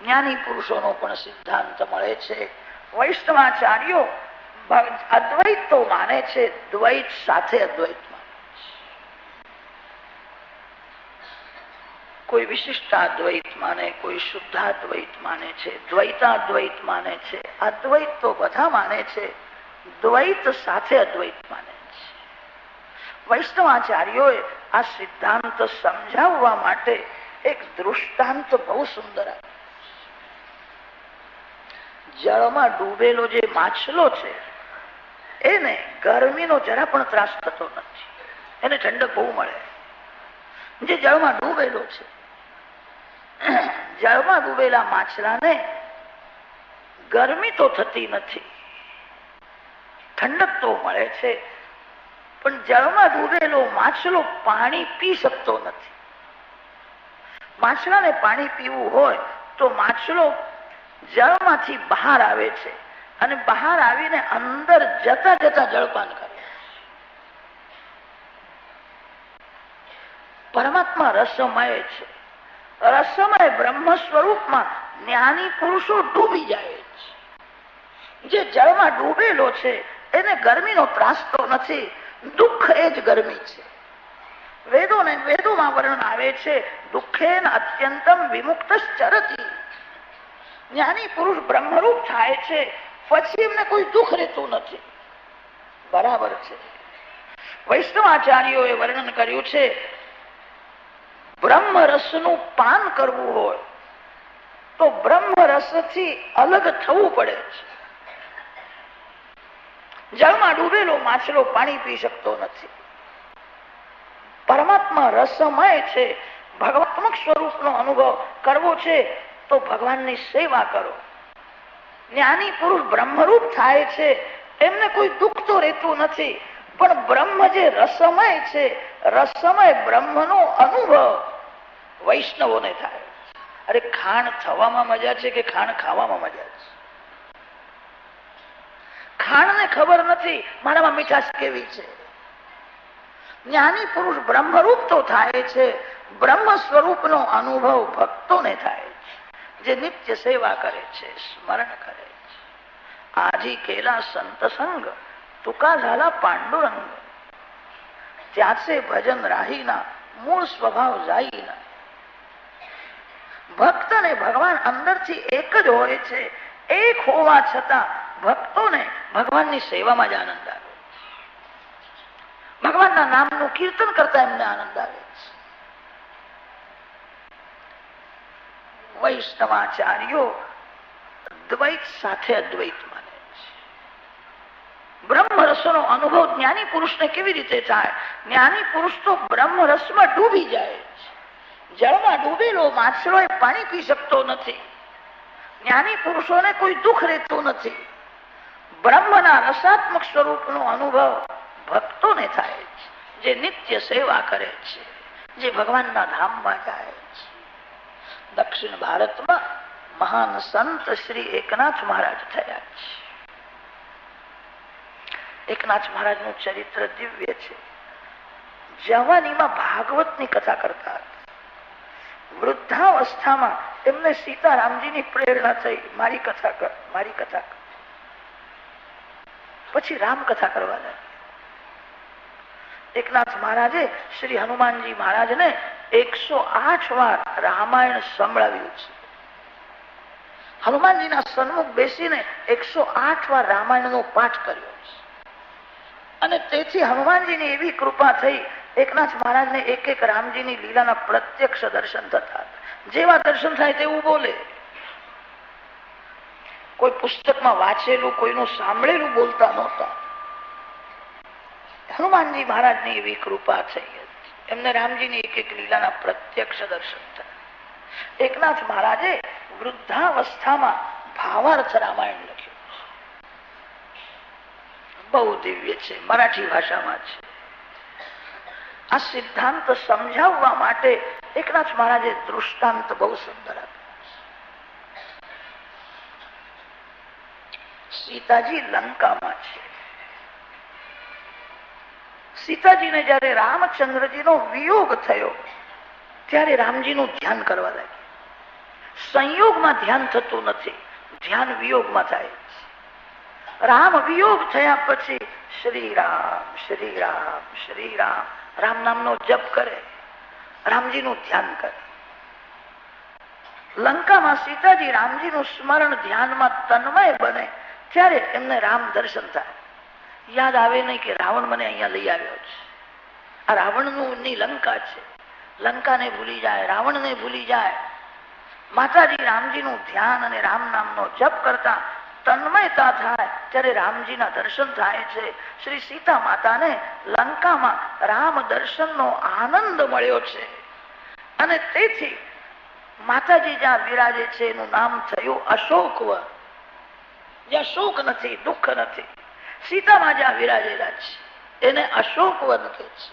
જ્ઞાની પુરુષોનો પણ સિદ્ધાંત મળે છે. વૈષ્ણવાચાર્યો અદ્વૈત તો માને છે, દ્વૈત સાથે અદ્વૈત માને છે. કોઈ વિશિષ્ટાદ્વૈત માને, કોઈ શુદ્ધાદ્વૈત માને છે, દ્વૈતાદ્વૈત માને છે. અદ્વૈત તો બધા માને છે, દ્વૈત સાથે અદ્વૈત માને છે. વૈષ્ણવાચાર્યોએ આ સિદ્ધાંત સમજાવવા માટે એક દૃષ્ટાંત બહુ સુંદર આપ્યું. જળમાં ડૂબેલો જે માછલો છે એને ગરમીનો જરા પણ ત્રાસ થતો નથી, એને ઠંડક બહુ મળે. જે જળમાં ડૂબેલો છે. જળમાં ડૂબેલા માછલાને ગરમી તો થતી નથી, ઠંડક તો મળે છે, પણ જળમાં ડૂબેલો માછલો પાણી પી શકતો નથી. માછલાને પાણી પીવું હોય તો માછલો જળમાંથી બહાર આવે છે અને બહાર આવીને અંદર જતા જતા જળપાન કરે. પરમાત્મા રસમય છે. રસમય બ્રહ્મ સ્વરૂપમાં જ્ઞાની પુરુષો ડૂબી જાય છે. જે જળમાં ડૂબેલો છે એને ગરમીનો ત્રાસ તો નથી, દુઃખ એ જ ગરમી છે. વેદોમાં વર્ણન આવે છે, દુઃખેન અત્યંતમ વિમુક્ત ચરતી. જ્ઞાની પુરુષ બ્રહ્મરૂપ થાય છે પછી એમને કોઈ દુઃખ રહેતું નથી. બરાબર છે. વૈષ્ણવાચાર્યોએ વર્ણન કર્યું છે, બ્રહ્મ રસનું પાન કરવું હોય તો બ્રહ્મ રસથી અલગ થવું પડે છે. જળમાં ડૂબેલો માછલો પાણી પી શકતો નથી. પરમાત્મા રસમય છે. ભગવાત્મક સ્વરૂપનો અનુભવ કરવો છે તો ભગવાનની સેવા કરો. જ્ઞાની પુરુષ બ્રહ્મરૂપ થાય છે, એમને કોઈ દુઃખ તો રહેતું નથી, પણ બ્રહ્મ જે રસમય છે, રસમય બ્રહ્મનો અનુભવ વૈષ્ણવોને થાય. અરે ખાણ થવામાં મજા છે કે ખાણ ખાવામાં મજા છે? ખાણને ખબર નથી મારામાં મીઠાશ કેવી છે. જ્ઞાની પુરુષ બ્રહ્મરૂપ તો થાય છે, બ્રહ્મ સ્વરૂપનો અનુભવ ભક્તોને થાય છે, જે નિત્ય સેવા કરે છે, સ્મરણ કરે છે. આજી કેલા સંત સંગ તુકા ઝાલા પાંડુરંગ, ત્યાંસે ભજન રાહીના મૂળ સ્વભાવ જાઈના. ભક્ત ને ભગવાન અંદરથી એક જ હોય છે. એક હોવા છતાં ભક્તોને ભગવાનની સેવામાં જ આનંદ આવે. ભગવાનના નામનું કીર્તન કરતા એમને આનંદ આવે છે. વૈષ્ણવાચાર્યો દ્વૈત સાથે અદ્વૈત માને છે. બ્રહ્મ રસનો અનુભવ જ્ઞાની પુરુષને કેવી રીતે થાય? જ્ઞાની પુરુષ તો બ્રહ્મ રસમાં ડૂબી જાય છે. જળમાં ડૂબેલો માછલો એ પાણી પી શકતો નથી. જ્ઞાની પુરુષોને કોઈ દુઃખ રહેતું નથી. બ્રહ્મના રસાત્મક સ્વરૂપનો અનુભવ ભક્તોને થાય છે, જે નિત્ય સેવા કરે છે, જે ભગવાનના ધામમાં જાય છે. દક્ષિણ ભારતમાં મહાન સંત શ્રી એકનાથ મહારાજ થયા છે. એકનાથ મહારાજનું ચરિત્ર દિવ્ય છે. જવાનીમાં ભાગવતની કથા કરતા હતા. વૃદ્ધાવસ્થામાં એમને સીતારામજીની પ્રેરણા થઈ, મારી કથા કર, મારી કથા કર. પછી રામકથા કરવા લાગ્યા. એકનાથ મહારાજે શ્રી હનુમાનજી મહારાજને 108 વાર રામાયણ સંભળાવ્યું છે. હનુમાનજીના સન્મુખ બેસીને 108 વાર રામાયણનો પાઠ કર્યો છે. અને તેથી હનુમાનજીની એવી કૃપા થઈ, એકનાથ મહારાજને એક એક રામજીની લીલાના પ્રત્યક્ષ દર્શન થતા. જેવા દર્શન થાય તેવું બોલે. કોઈ પુસ્તકમાં વાંચેલું, કોઈનું સાંભળેલું બોલતા નહોતા. હનુમાનજી મહારાજની એવી કૃપા થઈ હતી. એમને રામજીની એક એક લીલાના પ્રત્યક્ષ દર્શન થયા. એકનાથ મહારાજે વૃદ્ધાવસ્થામાં ભાવાર્થ રામાયણ લખ્યું. બહુ દિવ્ય છે, મરાઠી ભાષામાં છે. આ સિદ્ધાંત સમજાવવા માટે એકનાથ મહારાજે દૃષ્ટાંત બહુ સુંદર આપ્યા. સીતાજી લંકામાં છે. સીતાજીને જયારે રામચંદ્રજીનો વિયોગ થયો ત્યારે રામજીનું ધ્યાન કરવા લાગ્યા. સંયોગમાં ધ્યાન થતું નથી, ધ્યાન વિયોગમાં થાય છે. રામ વિયોગ થયા પછી શ્રી રામ શ્રી રામ શ્રી રામ રામ નામનો જપ કરે, રામજીનું ધ્યાન કરે. લંકામાં સીતાજી રામજીનું સ્મરણ ધ્યાનમાં તન્મય બને ત્યારે એમને રામ દર્શન થાય. યાદ આવે નહીં કે રાવણ મને અહીંયા લઈ આવ્યો છે. આ રાવણની લંકા છે. લંકાને ભૂલી જાય, રાવણને ભૂલી જાય. માતાજી રામજીનું ધ્યાન અને રામ નામનો જપ કરતા તન્મયતા થાય ત્યારે રામજીના દર્શન થાય છે. શ્રી સીતા માતાને લંકામાં રામ દર્શનનો આનંદ મળ્યો છે. અને તેથી માતાજી જ્યાં વિરાજે છે એનું નામ થયું અશોકવન. જ્યાં શોક નથી, દુઃખ નથી. સીતામાં જ્યાં વિરાજેલા છે એને અશોકવન કહે છે.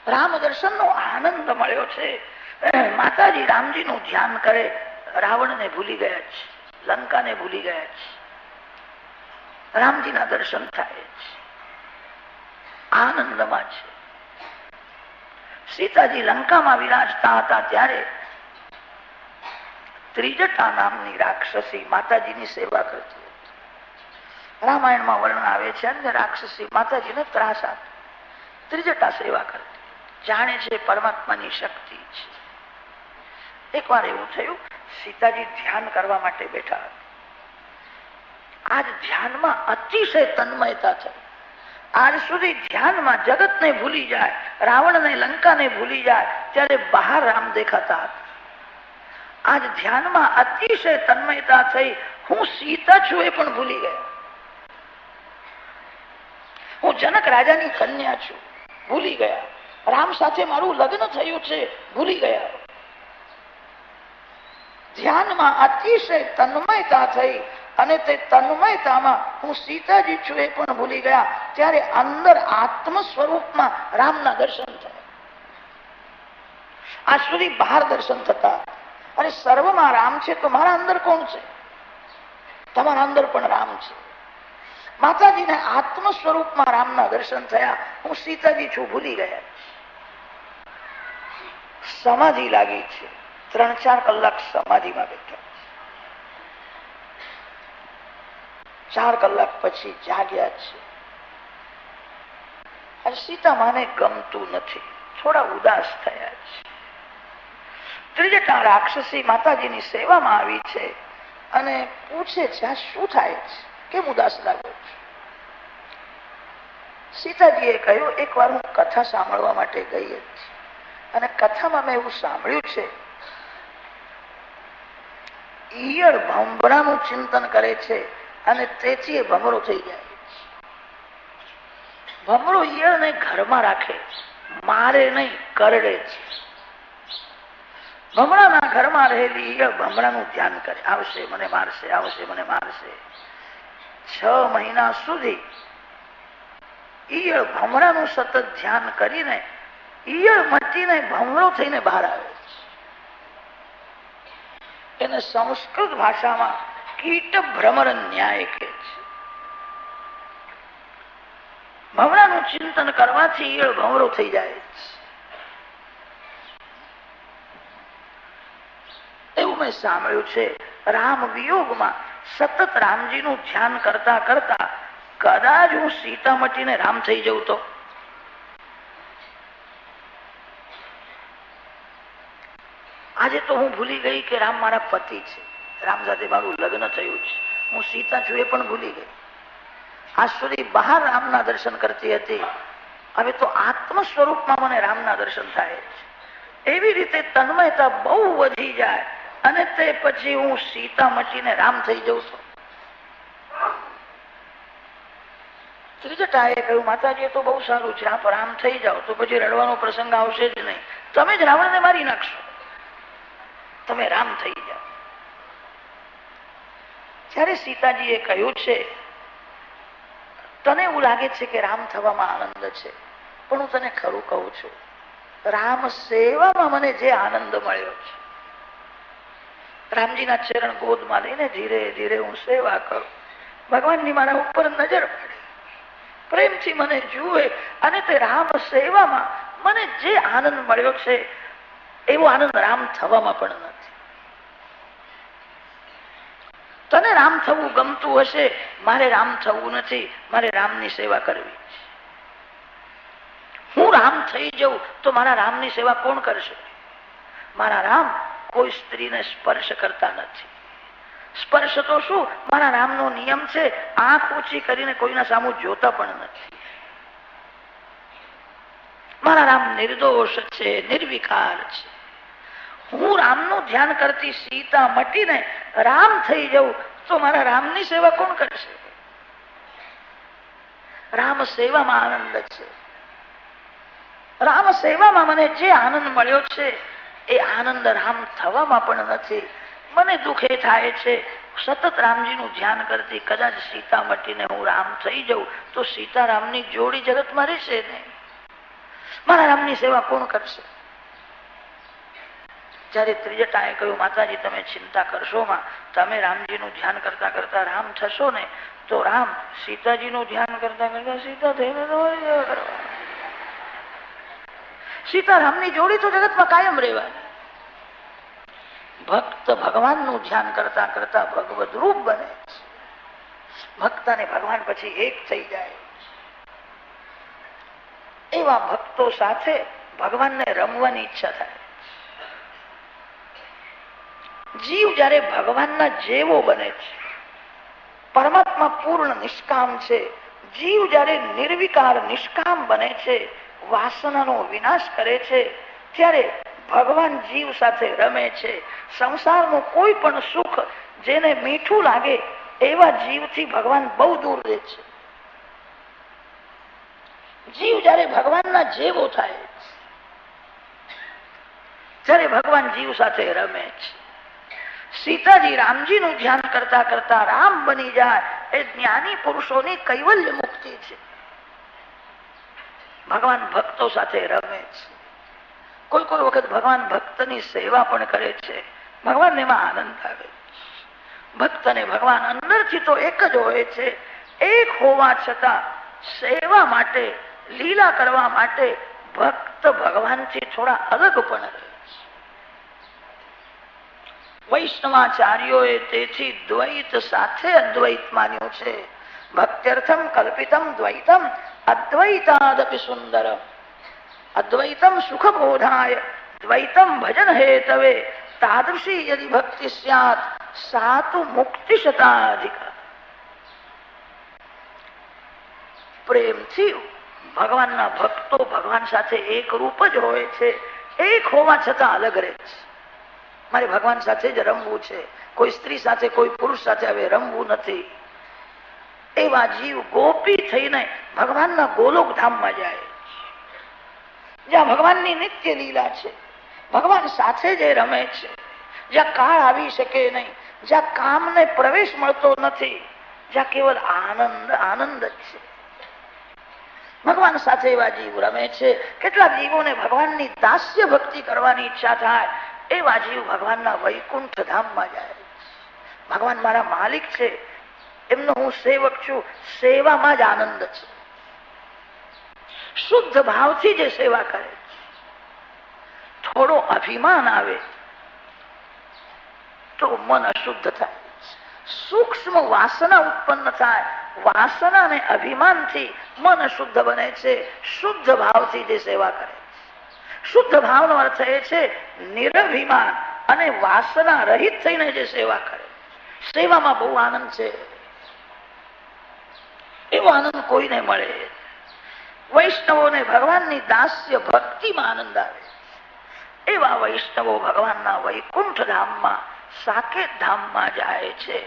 રામ દર્શનનો આનંદ મળ્યો છે. માતાજી રામજીનું ધ્યાન કરે, રાવણને ભૂલી ગયા છે, લંકાને ભૂલી ગયા છે. રામજીના દર્શન થાય છે, આનંદમાં છે. સીતાજી લંકામાં વિરાજતા હતા ત્યારે ત્રિજટા નામની રાક્ષસી માતાજીની સેવા કરતી હતી. રામાયણમાં વર્ણન આવે છે, અન્ય રાક્ષસી માતાજીને ત્રાસ આપે, ત્રિજટા સેવા કરતી, જાણે છે પરમાત્માની શક્તિ છે. એકવાર એવું થયું, સીતાજી ધ્યાન કરવા માટે બેઠા હતા. આજ ધ્યાનમાં અતિશય તન્મયતા થઈ. આજ સુધી ધ્યાનમાં જગતને ભૂલી જાય, રાવણને લંકાને ભૂલી જાય, ત્યારે બહાર રામ દેખાતા હતા. આજ ધ્યાનમાં અતિશય તન્મયતા થઈ. હું સીતા છું એ પણ ભૂલી ગયા. હું જનક રાજાની કન્યા છું, ભૂલી ગયા. રામ સાથે મારું લગ્ન થયું છે, ભૂલી ગયા. ધ્યાનમાં અતિશય તન્મયતા થઈ અને તે તન્મયતામાં હું સીતાજી છું એ પણ ભૂલી ગયા. ત્યારે અંદર આત્મ સ્વરૂપમાં રામના દર્શન થયા. આજ સુધી બહાર દર્શન થતા, અને સર્વમાં રામ છે તો મારા અંદર કોણ છે? તમારા અંદર પણ રામ છે. માતાજીને આત્મ સ્વરૂપમાં રામના દર્શન થયા. હું સીતાજી છું, ભૂલી ગયા. સમાધિ લાગી છે. 3-4 કલાક સમાધિમાં બેઠા. 4 કલાક પછી જાગ્યા છે. અને સીતા માને ગમતું નથી, થોડા ઉદાસ થયા છે. ત્રિજટા રાક્ષસી માતાજીની સેવામાં આવી છે અને પૂછે છે, આ શું થાય છે? કેમ ઉદાસ લાગો છો? સીતાજીએ કહ્યું, એકવાર હું કથા સાંભળવા માટે ગઈ હતી અને કથામાં મેં એવું સાંભળ્યું છે, ઈયળ ભમરાનું ચિંતન કરે છે અને તેથી એ ભમરો થઈ જાય. ભમરો ઈયળને ઘરમાં રાખે, મારે નહીં, કરડે છે. ભમરાના ઘરમાં રહેલી ઈયળ ભમરાનું ધ્યાન કરે, આવશે મને મારશે, આવશે મને મારશે. 6 મહિના સુધી ઈયળ ભમરાનું સતત ધ્યાન કરીને ઈયળ મટીને ભમરો થઈને બહાર આવે છે. એને સંસ્કૃત ભાષામાં કીટ ભ્રમર ન્યાય કહે છે. ભમરાનું ચિંતન કરવાથી ઈયળ ભમરો થઈ જાય છે. એવું મેં સાંભળ્યું છે. રામ વિયોગમાં સતત રામજીનું ધ્યાન કરતા કરતા કદાચ હું સીતા મટીને રામ થઈ જઉં તો. આજે તો હું ભૂલી ગઈ કે રામ મારા પતિ છે, રામ સાથે મારું લગ્ન થયું છે. હું સીતા છું એ પણ ભૂલી ગઈ. આજ સુધી બહાર રામના દર્શન કરતી હતી, હવે તો આત્મ સ્વરૂપમાં મને રામના દર્શન થાય છે. એવી રીતે તન્મયતા બહુ વધી જાય અને તે પછી હું સીતા મટીને રામ થઈ જઉં છું. ત્રિજટાએ કહ્યું, માતાજી એ તો બહુ સારું છે, આપ રામ થઈ જાઓ તો પછી રડવાનો પ્રસંગ આવશે જ નહીં. તમે જ રાવણને મારી નાખશો, તમે રામ થઈ જાઓ. જ્યારે સીતાજીએ કહ્યું છે, તને એવું લાગે છે કે રામ થવામાં આનંદ છે, પણ હું તને ખરું કહું છું, રામ સેવામાં મને જે આનંદ મળ્યો છે, રામજીના ચરણ ગોદમાં લઈને ધીરે ધીરે હું સેવા કરું, ભગવાનની મારા ઉપર નજર પડે, પ્રેમથી મને જુએ, અને તે રામ સેવામાં મને જે આનંદ મળ્યો છે એવો આનંદ રામ થવામાં પણ નથી. તને રામ થવું ગમતું હશે, મારે રામ થવું નથી, મારે રામની સેવા કરવી. હું રામ થઈ જાઉં તો મારા રામની સેવા કોણ કરશે? મારા રામ કોઈ સ્ત્રીને સ્પર્શ કરતા નથી. સ્પર્શ તો શું, મારા રામનો નિયમ છે, આંખ ઊંચી કરીને કોઈના સામું જોતા પણ નથી. મારા રામ નિર્દોષ છે, નિર્વિકાર છે. હું રામનું ધ્યાન કરતી સીતા મટીને રામ થઈ જાઉં તો મારા રામની સેવા કોણ કરશે? રામ સેવામાં આનંદ છે. રામ સેવામાં મને જે આનંદ મળ્યો છે એ આનંદ રામ થવામાં પણ નથી. મને દુઃખ એ થાય છે સતત રામજીનું ધ્યાન કરતી કદાચ સીતા મટીને હું રામ થઈ જાઉં તો સીતારામની જોડી જગતમાં રહેશે નહીં. મારા રામની સેવા કોણ કરશે? જયારે ત્રિજટાએ કહ્યું માતાજી તમે ચિંતા કરશો માં, તમે રામજીનું ધ્યાન કરતા કરતા રામ થશો ને તો રામ સીતાજીનું ધ્યાન કરતા કરતા સીતા થઈને સીતારામની જોડી તો જગતમાં કાયમ રહેવાની. ભક્ત ભગવાનનું ધ્યાન કરતા કરતા ભગવદ રૂપ બને છે. ભક્ત અને ભગવાન પછી એક થઈ જાય. એવા ભક્તો સાથે ભગવાનને રમવાની ઈચ્છા થાય. જીવ જયારે ભગવાનના જેવો બને છે, પરમાત્મા પૂર્ણ નિષ્કામ છે, જીવ જયારે નિર્વિકાર નિષ્કામ બને છે, વાસનાનો વિનાશ કરે છે, ત્યારે ભગવાન જીવ સાથે રમે છે. સંસારનું કોઈ પણ સુખ જેને મીઠું લાગે એવા જીવથી ભગવાન બહુ દૂર રહે છે. જીવ જયારે ભગવાનના જેવો થાય ત્યારે ભગવાન જીવ સાથે રમે છે. સીતાજી રામજીનું ધ્યાન કરતા કરતા રામ બની જાય એ જ્ઞાની પુરુષોની કૈવલ્ય મુક્તિ છે. ભગવાન ભક્તો સાથે રમે છે. કોઈ કોઈ વખત ભગવાન ભક્તની સેવા પણ કરે છે. ભગવાન એમાં આનંદ આવે છે. ભક્ત અને ભગવાન અંદરથી તો એક જ હોય છે. એક હોવા છતાં સેવા માટે લીલા કરવા માટે ભક્ત ભગવાનથી થોડા અલગ પણ રહે છે. વૈષ્ણવાચાર્યોએ તેથી દ્વૈત સાથે અદ્વૈત માન્યું છે. ભક્ત્યર્થમ કલ્પિતમ દ્વૈતમ અદ્વૈતાદપી સુંદરમ. અદ્વૈતમ સુખબોધાય દ્વૈતમ ભજન હેતવે તાદૃશી યદિ ભક્તિ સ્યાત સાતુ મુક્તિ શતાધિકા. પ્રેમથી ભગવાનના ભક્તો ભગવાન સાથે એક રૂપ જ હોય છે. એક હોવા છતાં અલગ રહે છે. મારે ભગવાન સાથે જ રમવું છે, કોઈ સ્ત્રી સાથે કોઈ પુરુષ સાથે હવે રમવું નથી. એવા જીવ ગોપી થઈને ભગવાનના ગોલોક ધામમાં જાય જ્યાં ભગવાનની નિત્ય લીલા છે. ભગવાન સાથે જ રમે છે, જ્યાં કાળ આવી શકે નહીં, જ્યાં કામને પ્રવેશ મળતો નથી, જ્યાં કેવલ આનંદ આનંદ જ છે. ભગવાન સાથે એવા જીવ રમે છે. કેટલાક જીવોને ભગવાનની દાસ્ય ભક્તિ કરવાની ઈચ્છા થાય, એવા જીવ ભગવાનના વૈકુંઠ ધામમાં જાય. ભગવાન મારા માલિક છે, એમનો હું સેવક છું, સેવામાં જ આનંદ છે. શુદ્ધ ભાવથી જે સેવા કરે છે, થોડો અભિમાન આવે તો મન અશુદ્ધ થાય. સૂક્ષ્મ વાસના ઉત્પન્ન થાય, વાસના અને અભિમાનથી મન શુદ્ધ બને છે. શુદ્ધ ભાવથી જે સેવા કરે, શુદ્ધ ભાવનો અર્થ એ છે નિરભિમાન અને વાસના રહિત થઈને જે સેવા કરે. સેવામાં બહુ આનંદ છે. એવો આનંદ કોઈને મળે. વૈષ્ણવોને ભગવાનની દાસ્ય ભક્તિમાં આનંદ આવે. એવા વૈષ્ણવો ભગવાનના વૈકુંઠ ધામમાં સાકેત ધામમાં જાય છે,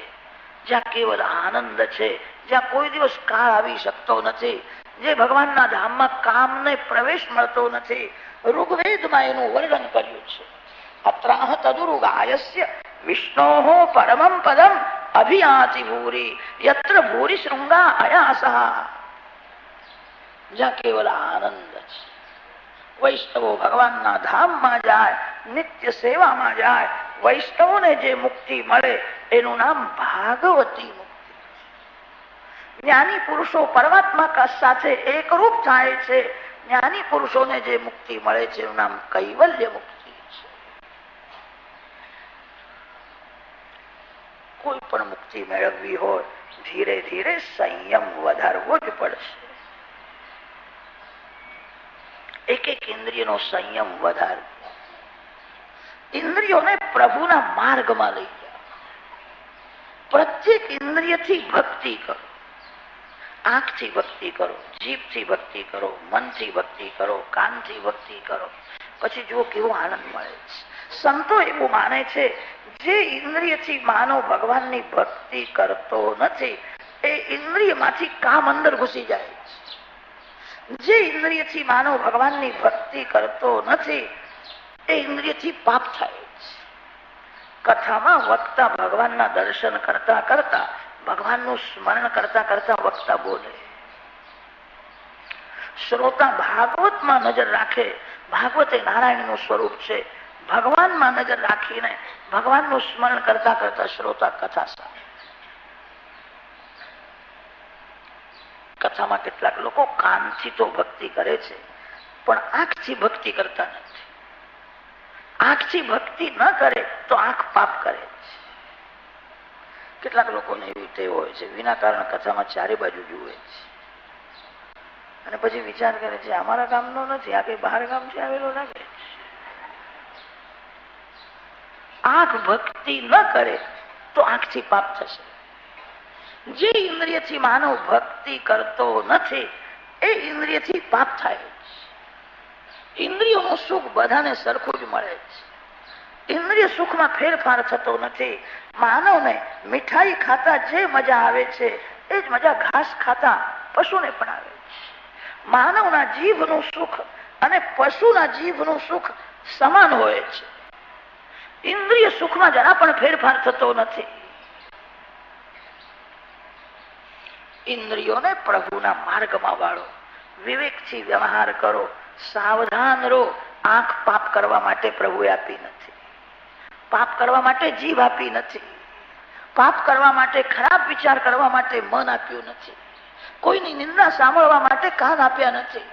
જ્યાં કેવલ આનંદ છે, જ્યાં કોઈ દિવસ કાળ આવી શકતો નથી, જે ભગવાનના ધામમાં કામને પ્રવેશ મળતો નથી. ઋગ્વેદમાં એનું વર્ણન કર્યું છે. અત્રાહ તદુરુગાયસ્ય વિષ્ણોઃ પરમં પદમ અભિયાતિ ભૂરી યત્ર ભૂરી શૃંગા અયાસા. જ્યાં કેવલ આનંદ છે. વૈષ્ણવો ભગવાનના ધામમાં જાય, નિત્ય સેવામાં જાય. વૈષ્ણવોને જે મુક્તિ મળે એનું નામ ભાગવતી મુક્તિ. જ્ઞાની પુરુષો પરમાત્મા સાથે એકરૂપ થાય છે. જ્ઞાની પુરુષોને જે મુક્તિ મળે છે એનું નામ કૈવલ્ય મુક્તિ છે. કોઈ પણ મુક્તિ મેળવવી હોય ધીરે ધીરે સંયમ વધારવો જ પડશે. એક એક ઇન્દ્રિયનો સંયમ વધારવો, ઇન્દ્રિયોને પ્રભુના માર્ગમાં લઈ જાઓ. પ્રત્યેક ઇન્દ્રિયથી ભક્તિ કરો. આંખથી ભક્તિ કરો, જીભથી ભક્તિ કરો, મનથી ભક્તિ કરો, કાનથી ભક્તિ કરો. પછી જુઓ કેવો આનંદ મળે છે. સંતો એવું માને છે જે ઇન્દ્રિયથી માનવ ભગવાનની ભક્તિ કરતો નથી એ ઇન્દ્રિયમાંથી કામ અંદર ઘૂસી જાય છે. જે ઇન્દ્રિયથી માનવ ભગવાનની ભક્તિ કરતો નથી એ ઇન્દ્રિયથી પાપ થાય છે. કથામાં વક્તા ભગવાનના દર્શન કરતા કરતા, ભગવાનનું સ્મરણ કરતા કરતા વક્તા બોલે. શ્રોતા ભાગવતમાં નજર રાખે. ભાગવત એ નારાયણનું સ્વરૂપ છે. ભગવાનમાં નજર રાખીને ભગવાનનું સ્મરણ કરતા કરતા શ્રોતા કથા સાંભળે. કથામાં કેટલાક લોકો કાનથી તો ભક્તિ કરે છે, પણ આંખથી ભક્તિ કરતા નથી. આંખથી ભક્તિ ન કરે તો આંખ પાપ કરે છે. કેટલાક લોકોને એવી ટેવ હોય છે, વિના કારણ કથામાં ચારે બાજુ જુએ છે અને પછી વિચાર કરે છે અમારા ગામનો નથી, આ કઈ બહાર ગામથી આવેલો લાગે. આંખ ભક્તિ ન કરે તો આંખથી પાપ થશે. જે ઇન્દ્રિયથી માનવ ભક્તિ કરતો નથી એ ઇન્દ્રિયથી પાપ થાય છે. ઇન્દ્રિયોનું સુખ બધાને સરખું જ મળે છે. ઇન્દ્રિય સુખમાં ફેરફાર થતો નથી. માનવને મીઠાઈ ખાતા જે મજા આવે છે એ જ મજા ઘાસ ખાતા પશુને પણ આવે છે. માનવના જીભનું સુખ અને પશુના જીભનું સુખ સમાન હોય છે. ઇન્દ્રિય સુખમાં જરા પણ ફેરફાર થતો નથી. ઇન્દ્રિયોને પ્રભુના માર્ગમાં વાળો, વિવેકથી વ્યવહાર કરો, સાવધાન રહો. આંખ પાપ કરવા માટે પ્રભુએ આપી નથી. પાપ કરવા માટે જીભ આપી નથી. પાપ કરવા માટે, ખરાબ વિચાર કરવા માટે મન આપ્યું નથી. કોઈની નિંદા સાંભળવા માટે કાન આપ્યા નથી.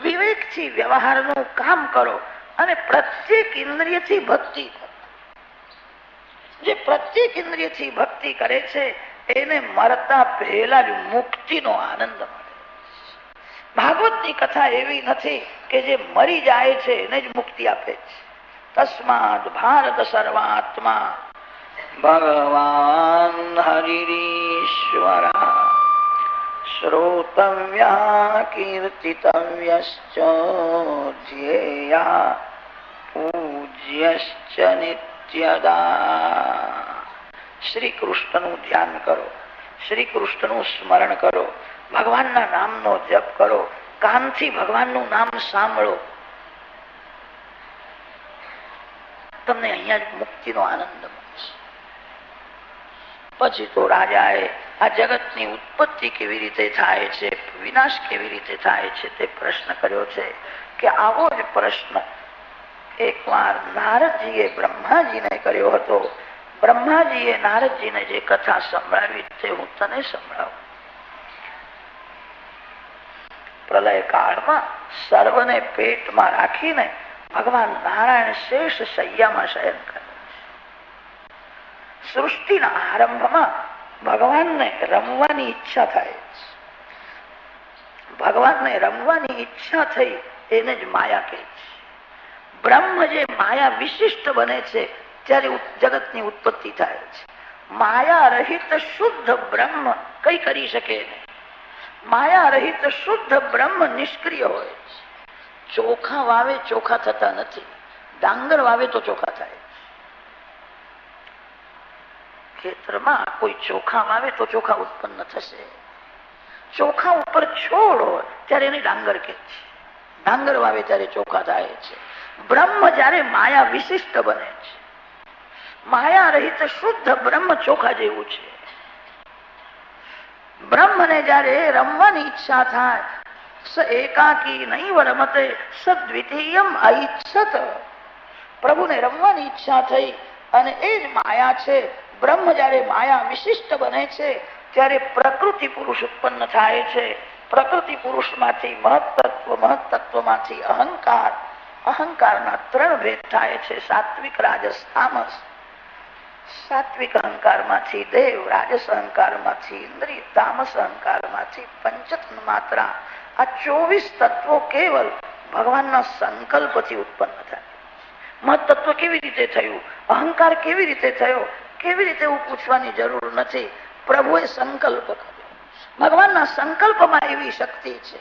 વિવેકથી વ્યવહારનું કામ કરો અને પ્રત્યેક ઇન્દ્રિયથી ભક્તિ કરો. જે પ્રત્યેક ઇન્દ્રિયથી ભક્તિ કરે છે એને મરતા પહેલા જ મુક્તિનો આનંદ મળે. ભાગવતની કથા એવી નથી કે જે મરી જાય છે એને જ મુક્તિ આપે છે. તસ્માદ ભારત સર્વાત્મા ભગવાન હરિરીશ્વરા શ્રોતવ્યા કીર્તિતવ્યશ્ચ ધ્યેયા પૂજ્યશ્ચ નિત્યદા. શ્રી કૃષ્ણનું ધ્યાન કરો, શ્રી કૃષ્ણનું સ્મરણ કરો, ભગવાનના નામનો જપ કરો, કાનથી ભગવાનનું નામ સાંભળો. તમને અહીંયા જ મુક્તિનો આનંદ મળશે. પછી તો રાજાએ આ જગતની ઉત્પત્તિ કેવી રીતે થાય છે, વિનાશ કેવી રીતે થાય છે તે પ્રશ્ન કર્યો છે કે આવો જ પ્રશ્ન એકવાર નારદજીએ બ્રહ્માજીને કર્યો હતો. બ્રહ્માજીએ નારદજીને જે કથા સંભળાવી તે હું તને સંભળાવું. પ્રલય કાળમાં સર્વને પેટમાં રાખીને ભગવાન નારાયણ શેષ શૈયામાં શયન કરે. સૃષ્ટિના આરંભમાં ભગવાનને રમવાની ઈચ્છા થાય છે. ભગવાનને રમવાની ઈચ્છા થઈ એને જ માયા કહે છે. બ્રહ્મ જે માયા વિશિષ્ટ બને છે ત્યારે જગતની ઉત્પત્તિ થાય છે. માયા રહિત શુદ્ધ બ્રહ્મ કઈ કરી શકે નહીં. માયા રહિત શુદ્ધ બ્રહ્મ નિષ્ક્રિય હોય છે. ચોખા વાવે ચોખા થતા નથી, ડાંગર વાવે તો ચોખા થાય. ખેતરમાં કોઈ ચોખા વાવે તો ચોખા ઉત્પન્ન થશે. ચોખા ઉપર છોડ હોય ત્યારે એને ડાંગર કહે છે. ડાંગર વાવે ત્યારે ચોખા થાય છે. બ્રહ્મ જયારે માયા વિશિષ્ટ બને છે, માયા રહિત શુદ્ધ બ્રહ્મ ચોખા જેવું છે. બ્રહ્મને જયારે રમવાની ઈચ્છા થાય, સ એકાકી નૈવ રમતે સદ્વિતીયમ અઈચ્છત. પ્રભુને રમવાની ઈચ્છા થઈ અને એ જ માયા છે. બ્રહ્મ જયારે માયા વિશિષ્ટ બને છે ત્યારે પ્રકૃતિ પુરુષ ઉત્પન્ન થાય છે. પ્રકૃતિ પુરુષમાંથી મહત્તત્વ, મહત્તત્વમાંથી અહંકાર, અહંકારના 3 ભેદ થાય છે, સાત્વિક, રાજસ, તામસ. સાત્વિક અહંકારમાંથી દેવ, રાજસ અહંકારમાંથી ઇન્દ્રિય, તામસ અહંકારમાંથી પંચતન માત્રા. આ 24 તત્વો કેવલ ભગવાનના સંકલ્પથી ઉત્પન્ન થાય. મહત્તત્વ કેવી રીતે થયું, અહંકાર કેવી રીતે થયો, કેવી રીતે એવું પૂછવાની જરૂર નથી. પ્રભુએ સંકલ્પ કર્યો. ભગવાનના સંકલ્પમાં એવી શક્તિ છે.